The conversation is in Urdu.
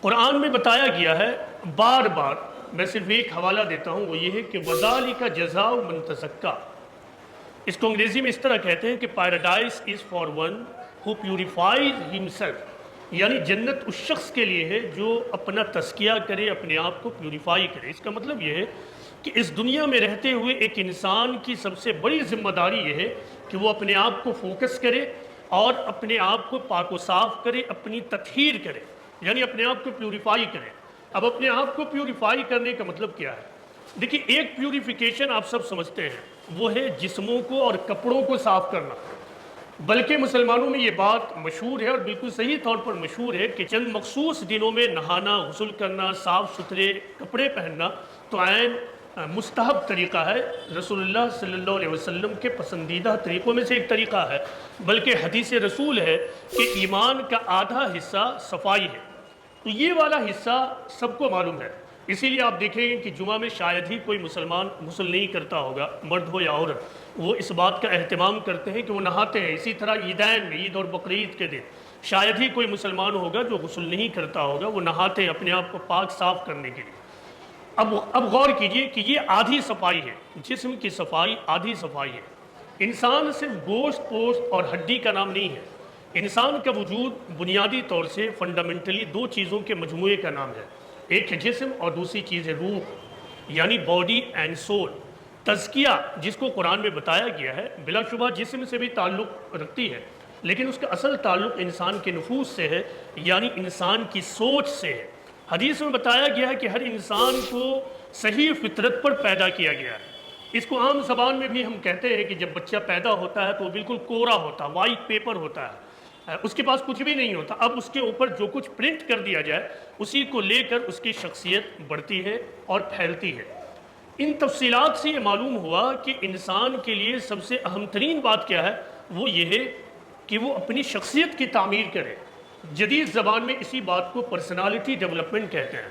قرآن میں بتایا گیا ہے بار بار، میں صرف ایک حوالہ دیتا ہوں، وہ یہ ہے کہ وَذَلِكَ جَزَاءُ مَن تَزَكَّىٰ۔ اس کو انگریزی میں اس طرح کہتے ہیں کہ paradise is for one who purifies himself, یعنی جنت اس شخص کے لیے ہے جو اپنا تزکیہ کرے، اپنے آپ کو پیوریفائی کرے۔ اس کا مطلب یہ ہے کہ اس دنیا میں رہتے ہوئے ایک انسان کی سب سے بڑی ذمہ داری یہ ہے کہ وہ اپنے آپ کو فوکس کرے اور اپنے آپ کو پاک و صاف کرے، اپنی تطہیر کرے، یعنی اپنے آپ کو پیوریفائی کرے۔ اب اپنے آپ کو پیوریفائی کرنے کا مطلب کیا ہے؟ دیکھیے، ایک پیوریفیکیشن آپ سب سمجھتے ہیں، وہ ہے جسموں کو اور کپڑوں کو صاف کرنا۔ بلکہ مسلمانوں میں یہ بات مشہور ہے اور بالکل صحیح طور پر مشہور ہے کہ چند مخصوص دنوں میں نہانا، غسل کرنا، صاف ستھرے کپڑے پہننا تو عین مستحب طریقہ ہے، رسول اللہ صلی اللہ علیہ وسلم کے پسندیدہ طریقوں میں سے ایک طریقہ ہے، بلکہ حدیث رسول ہے کہ ایمان کا آدھا حصہ صفائی ہے۔ تو یہ والا حصہ سب کو معلوم ہے، اسی لیے آپ دیکھیں گے کہ جمعہ میں شاید ہی کوئی مسلمان غسل نہیں کرتا ہوگا، مرد ہو یا عورت، وہ اس بات کا اہتمام کرتے ہیں کہ وہ نہاتے ہیں۔ اسی طرح عیدین میں، عید اور بقرعید کے دن شاید ہی کوئی مسلمان ہوگا جو غسل نہیں کرتا ہوگا، وہ نہاتے ہیں اپنے آپ کو پاک صاف کرنے کے لیے۔ اب غور کیجئے کہ یہ آدھی صفائی ہے، جسم کی صفائی آدھی صفائی ہے۔ انسان صرف گوشت پوشت اور ہڈی کا نام نہیں ہے، انسان کا وجود بنیادی طور سے فنڈامنٹلی دو چیزوں کے مجموعے کا نام ہے، ایک ہے جسم اور دوسری چیز ہے روح، یعنی باڈی اینڈ سول۔ تزکیہ جس کو قرآن میں بتایا گیا ہے بلا شبہ جسم سے بھی تعلق رکھتی ہے، لیکن اس کا اصل تعلق انسان کے نفوس سے ہے، یعنی انسان کی سوچ سے ہے۔ حدیث میں بتایا گیا ہے کہ ہر انسان کو صحیح فطرت پر پیدا کیا گیا ہے۔ اس کو عام زبان میں بھی ہم کہتے ہیں کہ جب بچہ پیدا ہوتا ہے تو وہ بالکل کورا ہوتا ہے، وائٹ پیپر ہوتا ہے، اس کے پاس کچھ بھی نہیں ہوتا۔ اب اس کے اوپر جو کچھ پرنٹ کر دیا جائے اسی کو لے کر اس کی شخصیت بڑھتی ہے اور پھیلتی ہے۔ ان تفصیلات سے یہ معلوم ہوا کہ انسان کے لیے سب سے اہم ترین بات کیا ہے، وہ یہ ہے کہ وہ اپنی شخصیت کی تعمیر کرے۔ جدید زبان میں اسی بات کو پرسنالٹی ڈیولپمنٹ کہتے ہیں۔